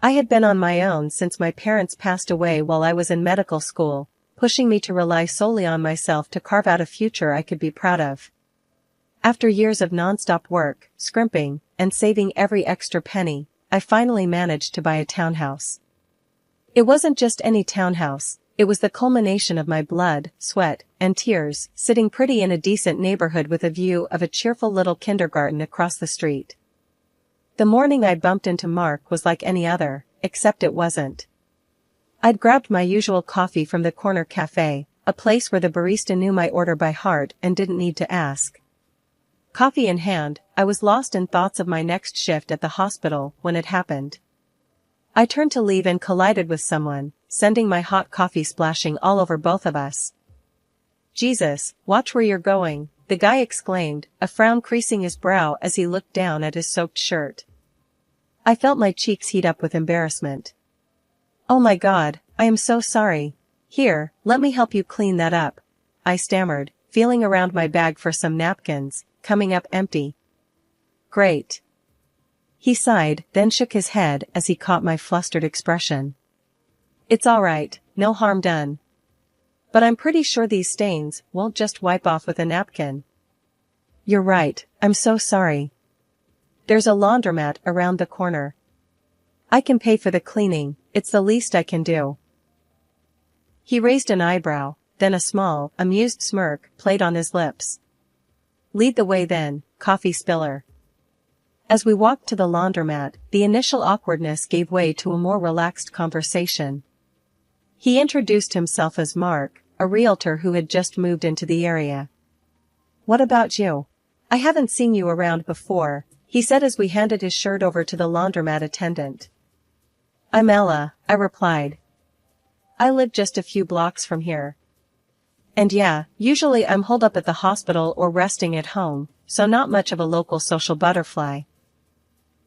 I had been on my own since my parents passed away while I was in medical school, pushing me to rely solely on myself to carve out a future I could be proud of. After years of non-stop work, scrimping, and saving every extra penny, I finally managed to buy a townhouse. It wasn't just any townhouse, it was the culmination of my blood, sweat, and tears, sitting pretty in a decent neighborhood with a view of a cheerful little kindergarten across the street. The morning I bumped into Mark was like any other, except it wasn't. I'd grabbed my usual coffee from the corner cafe, a place where the barista knew my order by heart and didn't need to ask. Coffee in hand, I was lost in thoughts of my next shift at the hospital when it happened. I turned to leave and collided with someone, sending my hot coffee splashing all over both of us. "Jesus, watch where you're going," the guy exclaimed, a frown creasing his brow as he looked down at his soaked shirt. I felt my cheeks heat up with embarrassment. "Oh my God, I am so sorry. Here, let me help you clean that up," I stammered, feeling around my bag for some napkins, coming up empty. "Great." He sighed, then shook his head as he caught my flustered expression. "It's all right, no harm done. But I'm pretty sure these stains won't just wipe off with a napkin." "You're right, I'm so sorry. There's a laundromat around the corner. I can pay for the cleaning, it's the least I can do." He raised an eyebrow, then a small, amused smirk played on his lips. "Lead the way then, coffee spiller." As we walked to the laundromat, the initial awkwardness gave way to a more relaxed conversation. He introduced himself as Mark, a realtor who had just moved into the area. "What about you? I haven't seen you around before," he said as we handed his shirt over to the laundromat attendant. "I'm Ella," I replied. "I live just a few blocks from here. And yeah, usually I'm holed up at the hospital or resting at home, so not much of a local social butterfly."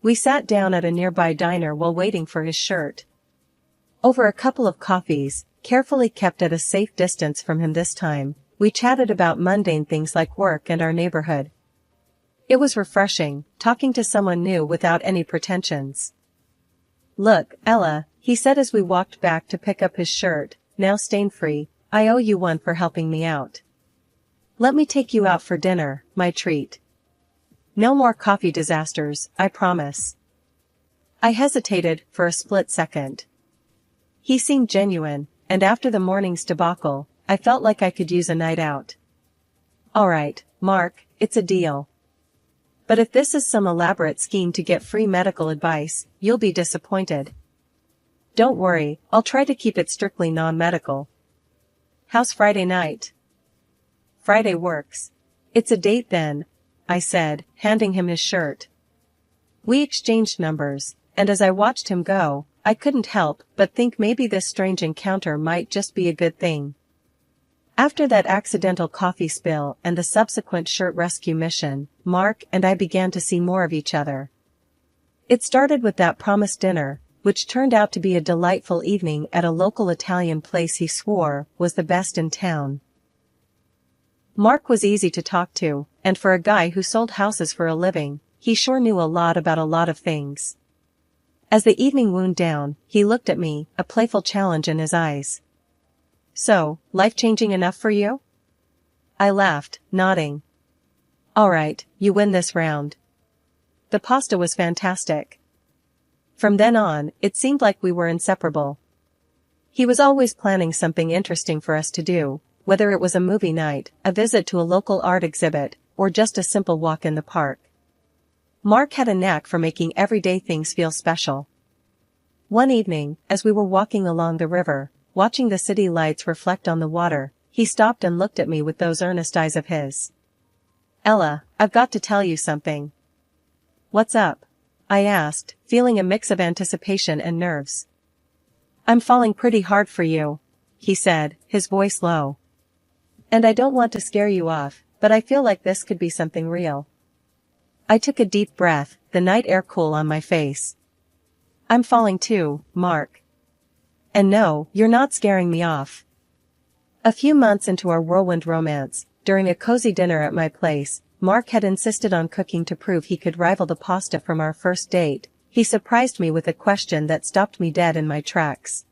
We sat down at a nearby diner while waiting for his shirt. Over a couple of coffees, carefully kept at a safe distance from him this time, we chatted about mundane things like work and our neighborhood. It was refreshing, talking to someone new without any pretensions. "Look, Ella," he said as we walked back to pick up his shirt, now stain-free, "I owe you one for helping me out. Let me take you out for dinner, my treat. No more coffee disasters, I promise." I hesitated for a split second. He seemed genuine, and after the morning's debacle, I felt like I could use a night out. "All right, Mark, it's a deal. But if this is some elaborate scheme to get free medical advice, you'll be disappointed." "Don't worry, I'll try to keep it strictly non-medical. How's Friday night?" "Friday works. It's a date then," I said, handing him his shirt. We exchanged numbers, and as I watched him go, I couldn't help but think maybe this strange encounter might just be a good thing. After that accidental coffee spill and the subsequent shirt rescue mission, Mark and I began to see more of each other. It started with that promised dinner, which turned out to be a delightful evening at a local Italian place he swore was the best in town. Mark was easy to talk to, and for a guy who sold houses for a living, he sure knew a lot about a lot of things. As the evening wound down, he looked at me, a playful challenge in his eyes. "So, life-changing enough for you?" I laughed, nodding. "All right, you win this round." The pasta was fantastic. From then on, it seemed like we were inseparable. He was always planning something interesting for us to do, whether it was a movie night, a visit to a local art exhibit, or just a simple walk in the park. Mark had a knack for making everyday things feel special. One evening, as we were walking along the river, watching the city lights reflect on the water, he stopped and looked at me with those earnest eyes of his. "Ella, I've got to tell you something." "What's up?" I asked, feeling a mix of anticipation and nerves. "I'm falling pretty hard for you," he said, his voice low. "And I don't want to scare you off, but I feel like this could be something real." I took a deep breath, the night air cool on my face. "I'm falling too, Mark. And no, you're not scaring me off." A few months into our whirlwind romance, during a cozy dinner at my place, Mark had insisted on cooking to prove he could rival the pasta from our first date, He surprised me with a question that stopped me dead in my tracks.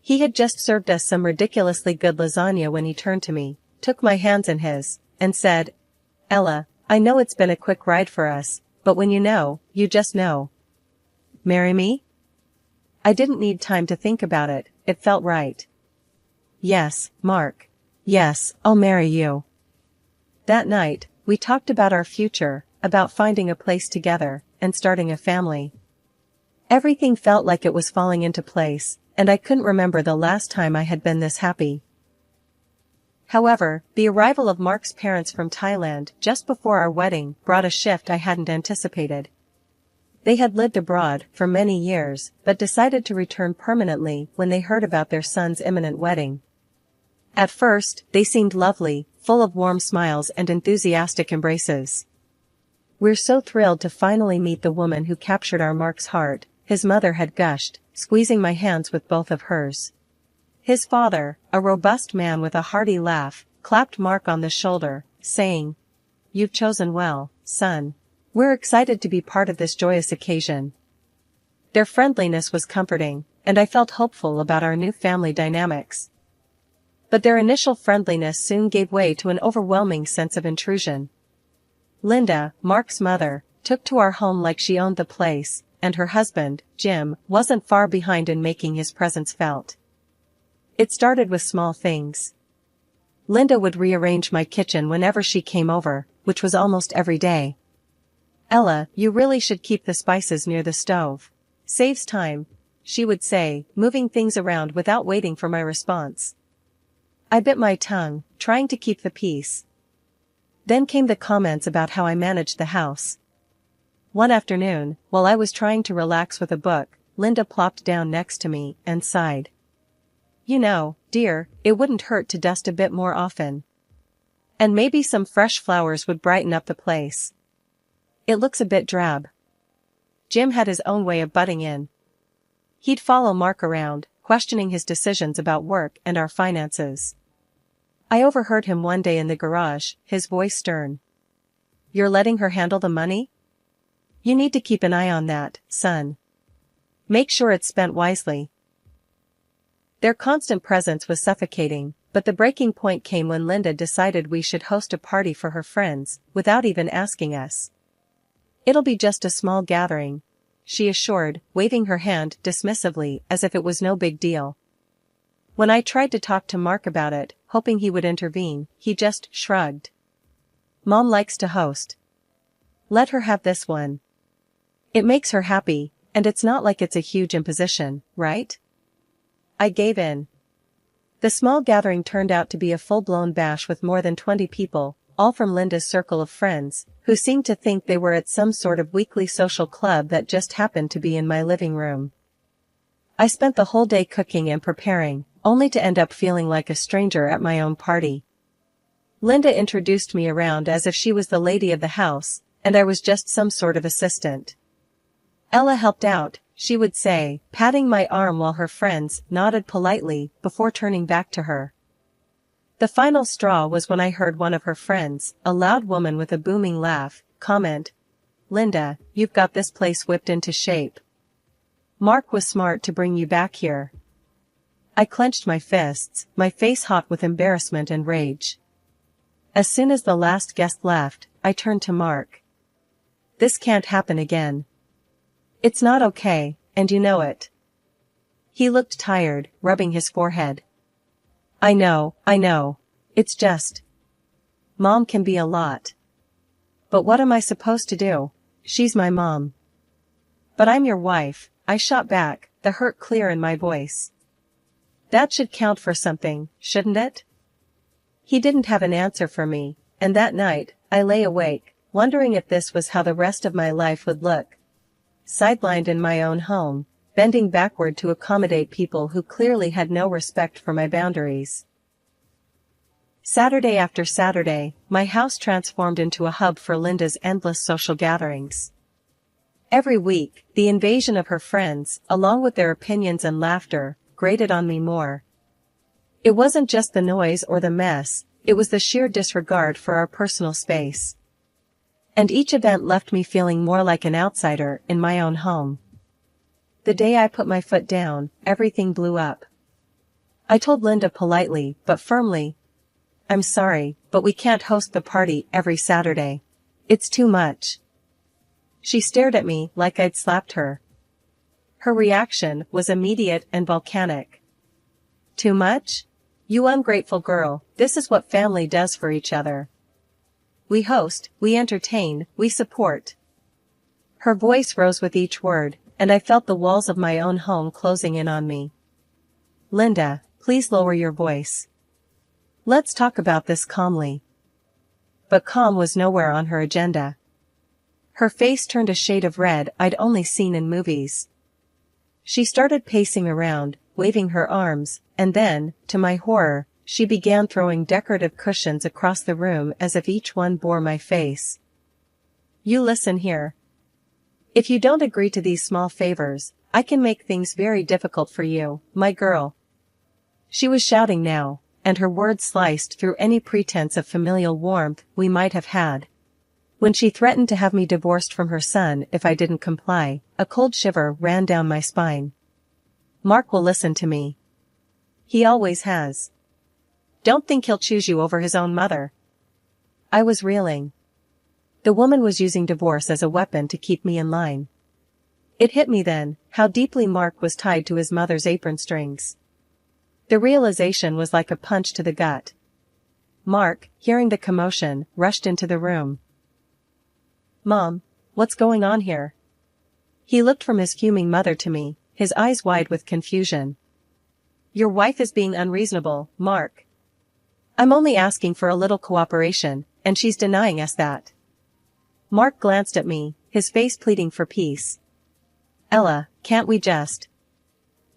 He had just served us some ridiculously good lasagna when he turned to me, took my hands in his, and said, "Ella, I know it's been a quick ride for us, but when you know, you just know. Marry me?" I didn't need time to think about it, it felt right. "Yes, Mark. Yes, I'll marry you." That night, we talked about our future, about finding a place together, and starting a family. Everything felt like it was falling into place, and I couldn't remember the last time I had been this happy. However, the arrival of Mark's parents from Thailand just before our wedding brought a shift I hadn't anticipated. They had lived abroad for many years, but decided to return permanently when they heard about their son's imminent wedding. At first, they seemed lovely, full of warm smiles and enthusiastic embraces. "We're so thrilled to finally meet the woman who captured our Mark's heart," his mother had gushed, squeezing my hands with both of hers. His father, a robust man with a hearty laugh, clapped Mark on the shoulder, saying, "You've chosen well, son. We're excited to be part of this joyous occasion." Their friendliness was comforting, and I felt hopeful about our new family dynamics. But their initial friendliness soon gave way to an overwhelming sense of intrusion. Linda, Mark's mother, took to our home like she owned the place, and her husband, Jim, wasn't far behind in making his presence felt. It started with small things. Linda would rearrange my kitchen whenever she came over, which was almost every day. "Ella, you really should keep the spices near the stove. Saves time," she would say, moving things around without waiting for my response. I bit my tongue, trying to keep the peace. Then came the comments about how I managed the house. One afternoon, while I was trying to relax with a book, Linda plopped down next to me and sighed. "You know, dear, it wouldn't hurt to dust a bit more often. And maybe some fresh flowers would brighten up the place. It looks a bit drab." Jim had his own way of butting in. He'd follow Mark around, questioning his decisions about work and our finances. I overheard him one day in the garage, his voice stern. "You're letting her handle the money? You need to keep an eye on that, son. Make sure it's spent wisely." Their constant presence was suffocating, but the breaking point came when Linda decided we should host a party for her friends, without even asking us. "It'll be just a small gathering," she assured, waving her hand dismissively as if it was no big deal. When I tried to talk to Mark about it, hoping he would intervene, he just shrugged. "Mom likes to host. Let her have this one. It makes her happy, and it's not like it's a huge imposition, right?" I gave in. The small gathering turned out to be a full-blown bash with more than 20 people, all from Linda's circle of friends, who seemed to think they were at some sort of weekly social club that just happened to be in my living room. I spent the whole day cooking and preparing, only to end up feeling like a stranger at my own party. Linda introduced me around as if she was the lady of the house, and I was just some sort of assistant. "Ella helped out," she would say, patting my arm while her friends nodded politely before turning back to her. The final straw was when I heard one of her friends, a loud woman with a booming laugh, comment, "Linda, you've got this place whipped into shape. Mark was smart to bring you back here." I clenched my fists, my face hot with embarrassment and rage. As soon as the last guest left, I turned to Mark. "This can't happen again. It's not okay, and you know it." He looked tired, rubbing his forehead. I know. It's just. Mom can be a lot. But what am I supposed to do? She's my mom." "But I'm your wife," I shot back, the hurt clear in my voice. "That should count for something, shouldn't it?" He didn't have an answer for me, and that night, I lay awake, wondering if this was how the rest of my life would look. Sidelined in my own home, bending backward to accommodate people who clearly had no respect for my boundaries. Saturday after Saturday, my house transformed into a hub for Linda's endless social gatherings. Every week, the invasion of her friends, along with their opinions and laughter, grated on me more. It wasn't just the noise or the mess, it was the sheer disregard for our personal space. And each event left me feeling more like an outsider in my own home. The day I put my foot down, everything blew up. I told Linda politely but firmly, "I'm sorry, but we can't host the party every Saturday. It's too much." She stared at me like I'd slapped her. Her reaction was immediate and volcanic. "Too much? You ungrateful girl, this is what family does for each other. We host, we entertain, we support." Her voice rose with each word, and I felt the walls of my own home closing in on me. "Linda, please lower your voice. Let's talk about this calmly." But calm was nowhere on her agenda. Her face turned a shade of red I'd only seen in movies. She started pacing around, waving her arms, and then, to my horror, she began throwing decorative cushions across the room as if each one bore my face. "You listen here. If you don't agree to these small favors, I can make things very difficult for you, my girl." She was shouting now, and her words sliced through any pretense of familial warmth we might have had. When she threatened to have me divorced from her son if I didn't comply, a cold shiver ran down my spine. "Mark will listen to me. He always has. Don't think he'll choose you over his own mother." I was reeling. The woman was using divorce as a weapon to keep me in line. It hit me then, how deeply Mark was tied to his mother's apron strings. The realization was like a punch to the gut. Mark, hearing the commotion, rushed into the room. "Mom, what's going on here?" He looked from his fuming mother to me, his eyes wide with confusion. "Your wife is being unreasonable, Mark. I'm only asking for a little cooperation, and she's denying us that." Mark glanced at me, his face pleading for peace. "Ella, can't we just—"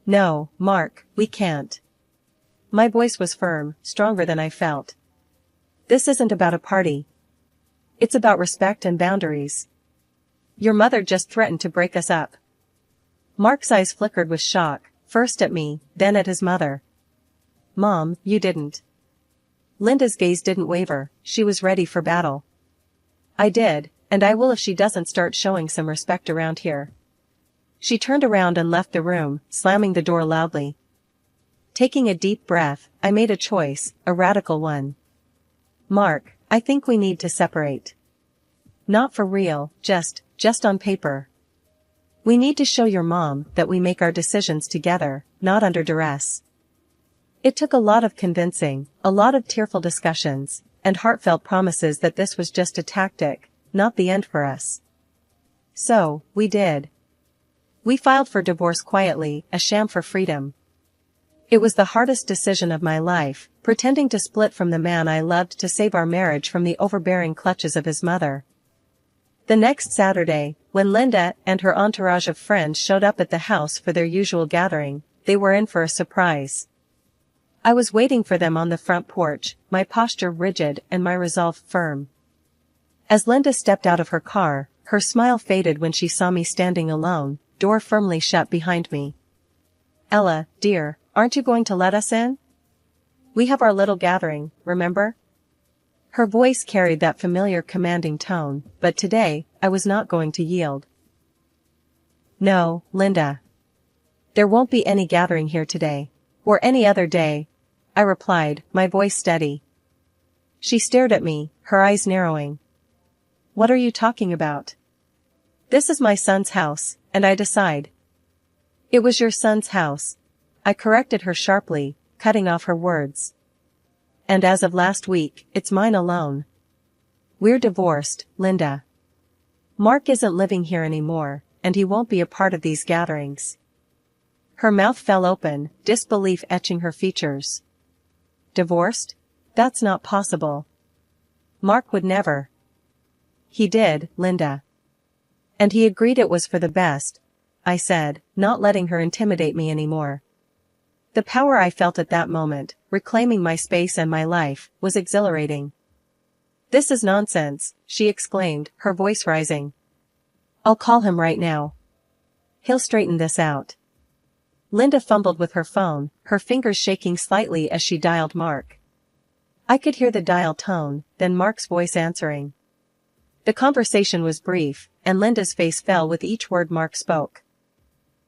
"No, Mark, we can't." My voice was firm, stronger than I felt. "This isn't about a party. It's about respect and boundaries. Your mother just threatened to break us up." Mark's eyes flickered with shock, first at me, then at his mother. "Mom, you didn't." Linda's gaze didn't waver, she was ready for battle. "I did, and I will if she doesn't start showing some respect around here." She turned around and left the room, slamming the door loudly. Taking a deep breath, I made a choice, a radical one. "Mark, I think we need to separate. Not for real, just on paper. We need to show your mom that we make our decisions together, not under duress." It took a lot of convincing, a lot of tearful discussions, and heartfelt promises that this was just a tactic, not the end for us. So, we did. We filed for divorce quietly, a sham for freedom. It was the hardest decision of my life, pretending to split from the man I loved to save our marriage from the overbearing clutches of his mother. The next Saturday, when Linda and her entourage of friends showed up at the house for their usual gathering, they were in for a surprise. I was waiting for them on the front porch, my posture rigid and my resolve firm. As Linda stepped out of her car, her smile faded when she saw me standing alone, door firmly shut behind me. "Ella, dear, aren't you going to let us in? We have our little gathering, remember?" Her voice carried that familiar commanding tone, but today, I was not going to yield. "No, Linda. There won't be any gathering here today. Or any other day," I replied, my voice steady. She stared at me, her eyes narrowing. "What are you talking about? This is my son's house, and I decide." "It was your son's house," I corrected her sharply, cutting off her words. "And as of last week, it's mine alone. We're divorced, Linda. Mark isn't living here anymore, and he won't be a part of these gatherings." Her mouth fell open, disbelief etching her features. "Divorced? That's not possible. Mark would never." "He did, Linda. And he agreed it was for the best," I said, not letting her intimidate me anymore. The power I felt at that moment, reclaiming my space and my life, was exhilarating. "This is nonsense," she exclaimed, her voice rising. "I'll call him right now. He'll straighten this out." Linda fumbled with her phone, her fingers shaking slightly as she dialed Mark. I could hear the dial tone, then Mark's voice answering. The conversation was brief, and Linda's face fell with each word Mark spoke.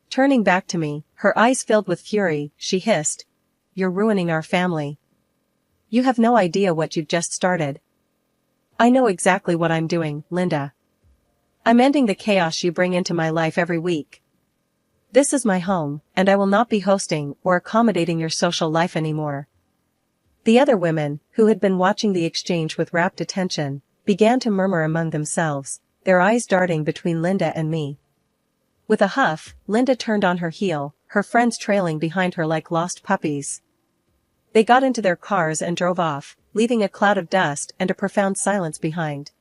Turning back to me, her eyes filled with fury, she hissed, "You're ruining our family. You have no idea what you've just started." "I know exactly what I'm doing, Linda. I'm ending the chaos you bring into my life every week. This is my home, and I will not be hosting or accommodating your social life anymore." The other women, who had been watching the exchange with rapt attention, began to murmur among themselves, their eyes darting between Linda and me. With a huff, Linda turned on her heel, her friends trailing behind her like lost puppies. They got into their cars and drove off, leaving a cloud of dust and a profound silence behind.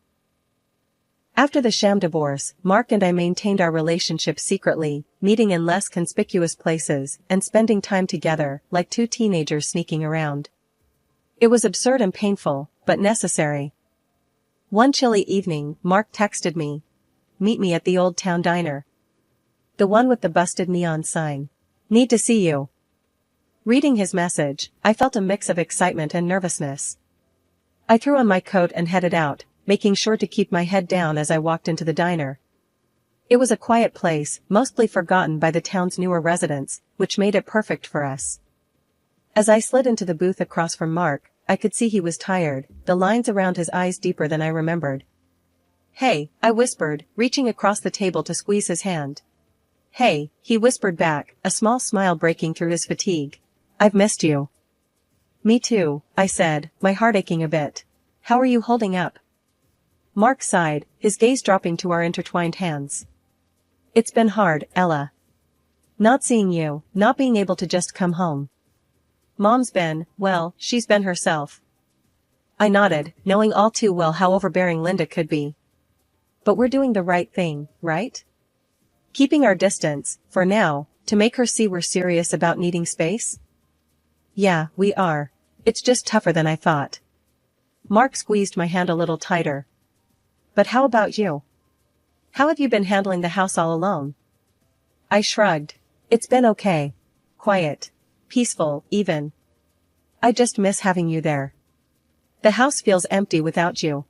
After the sham divorce, Mark and I maintained our relationship secretly, meeting in less conspicuous places and spending time together like two teenagers sneaking around. It was absurd and painful, but necessary. One chilly evening, Mark texted me, "Meet me at the Old Town Diner. The one with the busted neon sign. Need to see you." Reading his message, I felt a mix of excitement and nervousness. I threw on my coat and headed out, making sure to keep my head down as I walked into the diner. It was a quiet place, mostly forgotten by the town's newer residents, which made it perfect for us. As I slid into the booth across from Mark, I could see he was tired, the lines around his eyes deeper than I remembered. "Hey," I whispered, reaching across the table to squeeze his hand. "Hey," he whispered back, a small smile breaking through his fatigue. "I've missed you." "Me too," I said, my heart aching a bit. "How are you holding up?" Mark sighed, his gaze dropping to our intertwined hands. "It's been hard, Ella. Not seeing you, not being able to just come home. Mom's been, well, she's been herself." I nodded, knowing all too well how overbearing Linda could be. "But we're doing the right thing, right? Keeping our distance, for now, to make her see we're serious about needing space?" "Yeah, we are. It's just tougher than I thought." Mark squeezed my hand a little tighter. "But how about you? How have you been handling the house all alone?" I shrugged. "It's been okay. Quiet. Peaceful, even. I just miss having you there. The house feels empty without you."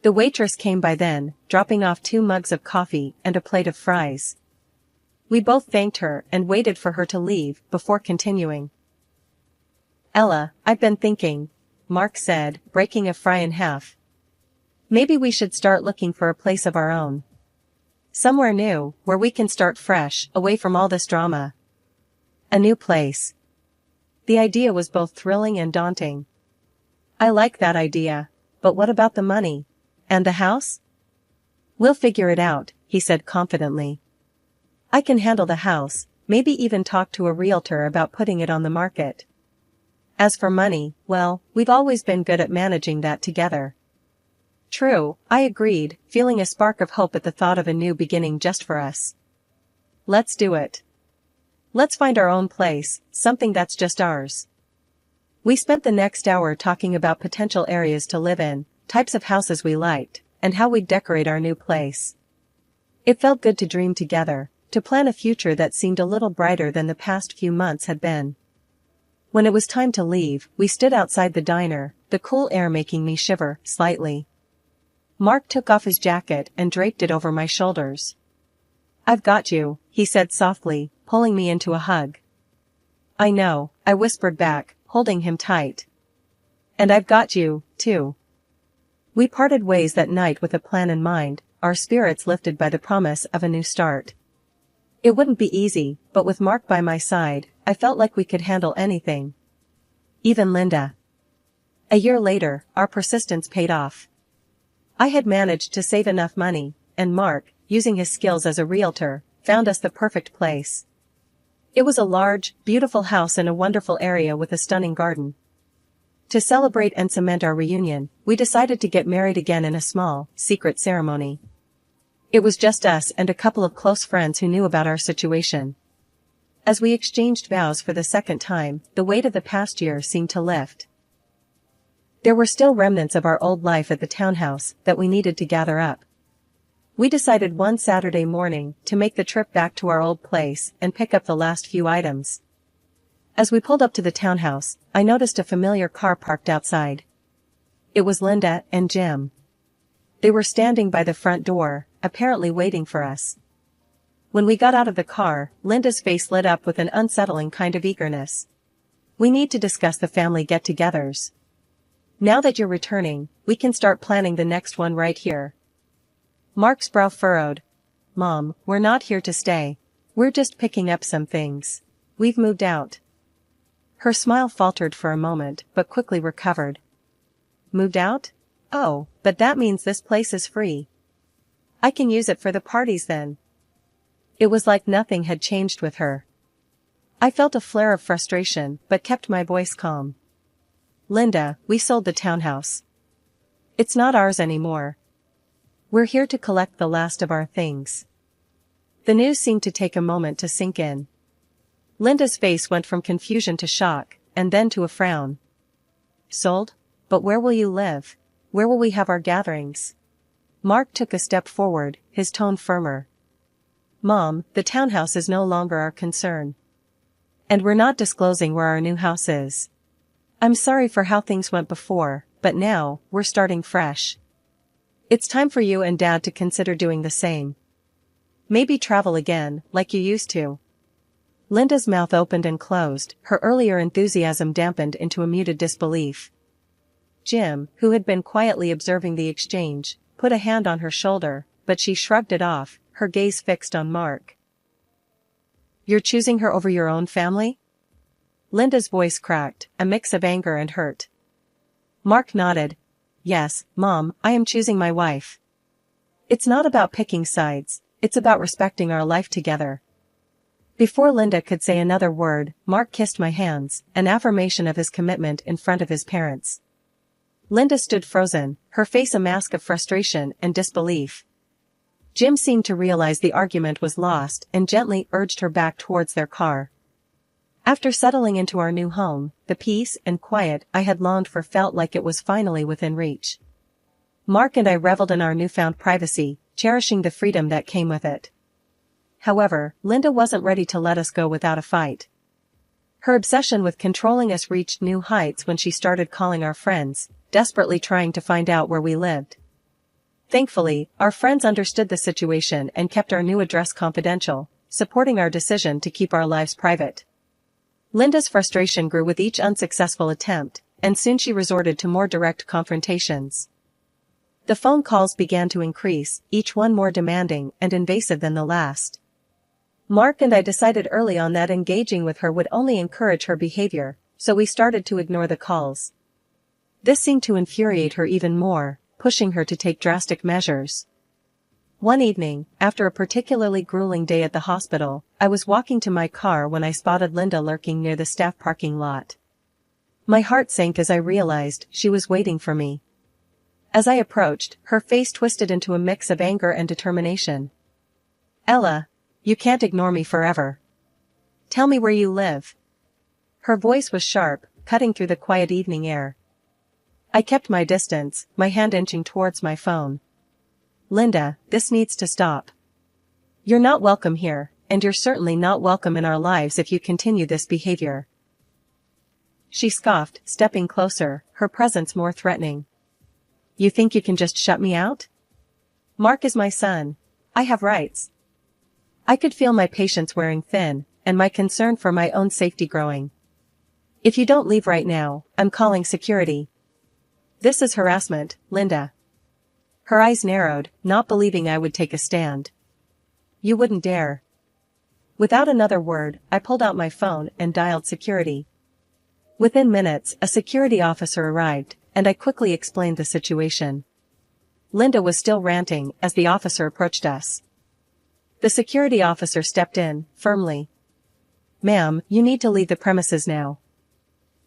The waitress came by then, dropping off 2 mugs of coffee and a plate of fries. We both thanked her and waited for her to leave before continuing. "Ella, I've been thinking," Mark said, breaking a fry in half. "Maybe we should start looking for a place of our own. Somewhere new, where we can start fresh, away from all this drama." A new place. The idea was both thrilling and daunting. "I like that idea, but what about the money? And the house?" "We'll figure it out," he said confidently. "I can handle the house, maybe even talk to a realtor about putting it on the market. As for money, well, we've always been good at managing that together." "True," I agreed, feeling a spark of hope at the thought of a new beginning just for us. "Let's do it. Let's find our own place, something that's just ours." We spent the next hour talking about potential areas to live in, types of houses we liked, and how we'd decorate our new place. It felt good to dream together, to plan a future that seemed a little brighter than the past few months had been. When it was time to leave, we stood outside the diner, the cool air making me shiver slightly. Mark took off his jacket and draped it over my shoulders. "I've got you," he said softly, pulling me into a hug. "I know," I whispered back, holding him tight. "And I've got you, too." We parted ways that night with a plan in mind, our spirits lifted by the promise of a new start. It wouldn't be easy, but with Mark by my side, I felt like we could handle anything. Even Linda. A year later, our persistence paid off. I had managed to save enough money, and Mark, using his skills as a realtor, found us the perfect place. It was a large, beautiful house in a wonderful area with a stunning garden. To celebrate and cement our reunion, we decided to get married again in a small, secret ceremony. It was just us and a couple of close friends who knew about our situation. As we exchanged vows for the second time, the weight of the past year seemed to lift. There were still remnants of our old life at the townhouse that we needed to gather up. We decided one Saturday morning to make the trip back to our old place and pick up the last few items. As we pulled up to the townhouse, I noticed a familiar car parked outside. It was Linda and Jim. They were standing by the front door, apparently waiting for us. When we got out of the car, Linda's face lit up with an unsettling kind of eagerness. We need to discuss the family get-togethers. Now that you're returning, we can start planning the next one right here. Mark's brow furrowed. Mom, we're not here to stay. We're just picking up some things. We've moved out. Her smile faltered for a moment, but quickly recovered. Moved out? Oh, but that means this place is free. I can use it for the parties then. It was like nothing had changed with her. I felt a flare of frustration, but kept my voice calm. Linda, we sold the townhouse. It's not ours anymore. We're here to collect the last of our things. The news seemed to take a moment to sink in. Linda's face went from confusion to shock, and then to a frown. Sold? But where will you live? Where will we have our gatherings? Mark took a step forward, his tone firmer. Mom, the townhouse is no longer our concern. And we're not disclosing where our new house is. I'm sorry for how things went before, but now, we're starting fresh. It's time for you and Dad to consider doing the same. Maybe travel again, like you used to. Linda's mouth opened and closed, her earlier enthusiasm dampened into a muted disbelief. Jim, who had been quietly observing the exchange, put a hand on her shoulder, but she shrugged it off, her gaze fixed on Mark. You're choosing her over your own family? Linda's voice cracked, a mix of anger and hurt. Mark nodded. Yes, Mom, I am choosing my wife. It's not about picking sides, it's about respecting our life together. Before Linda could say another word, Mark kissed my hands, an affirmation of his commitment in front of his parents. Linda stood frozen, her face a mask of frustration and disbelief. Jim seemed to realize the argument was lost and gently urged her back towards their car. After settling into our new home, the peace and quiet I had longed for felt like it was finally within reach. Mark and I reveled in our newfound privacy, cherishing the freedom that came with it. However, Linda wasn't ready to let us go without a fight. Her obsession with controlling us reached new heights when she started calling our friends, desperately trying to find out where we lived. Thankfully, our friends understood the situation and kept our new address confidential, supporting our decision to keep our lives private. Linda's frustration grew with each unsuccessful attempt, and soon she resorted to more direct confrontations. The phone calls began to increase, each one more demanding and invasive than the last. Mark and I decided early on that engaging with her would only encourage her behavior, so we started to ignore the calls. This seemed to infuriate her even more, pushing her to take drastic measures. One evening, after a particularly grueling day at the hospital, I was walking to my car when I spotted Linda lurking near the staff parking lot. My heart sank as I realized she was waiting for me. As I approached, her face twisted into a mix of anger and determination. Ella, you can't ignore me forever. Tell me where you live. Her voice was sharp, cutting through the quiet evening air. I kept my distance, my hand inching towards my phone. Linda, this needs to stop. You're not welcome here, and you're certainly not welcome in our lives if you continue this behavior. She scoffed, stepping closer, her presence more threatening. You think you can just shut me out? Mark is my son. I have rights. I could feel my patience wearing thin, and my concern for my own safety growing. If you don't leave right now, I'm calling security. This is harassment, Linda. Her eyes narrowed, not believing I would take a stand. You wouldn't dare. Without another word, I pulled out my phone and dialed security. Within minutes, a security officer arrived, and I quickly explained the situation. Linda was still ranting as the officer approached us. The security officer stepped in, firmly. Ma'am, you need to leave the premises now.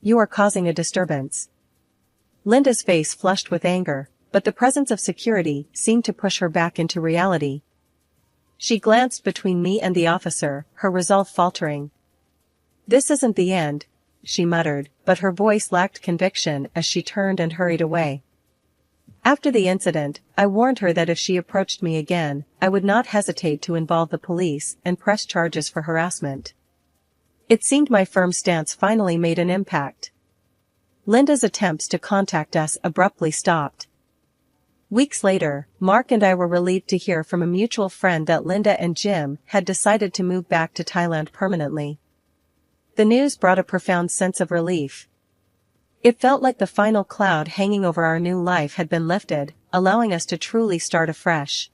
You are causing a disturbance. Linda's face flushed with anger, but the presence of security seemed to push her back into reality. She glanced between me and the officer, her resolve faltering. This isn't the end, she muttered, but her voice lacked conviction as she turned and hurried away. After the incident, I warned her that if she approached me again, I would not hesitate to involve the police and press charges for harassment. It seemed my firm stance finally made an impact. Linda's attempts to contact us abruptly stopped. Weeks later, Mark and I were relieved to hear from a mutual friend that Linda and Jim had decided to move back to Thailand permanently. The news brought a profound sense of relief. It felt like the final cloud hanging over our new life had been lifted, allowing us to truly start afresh.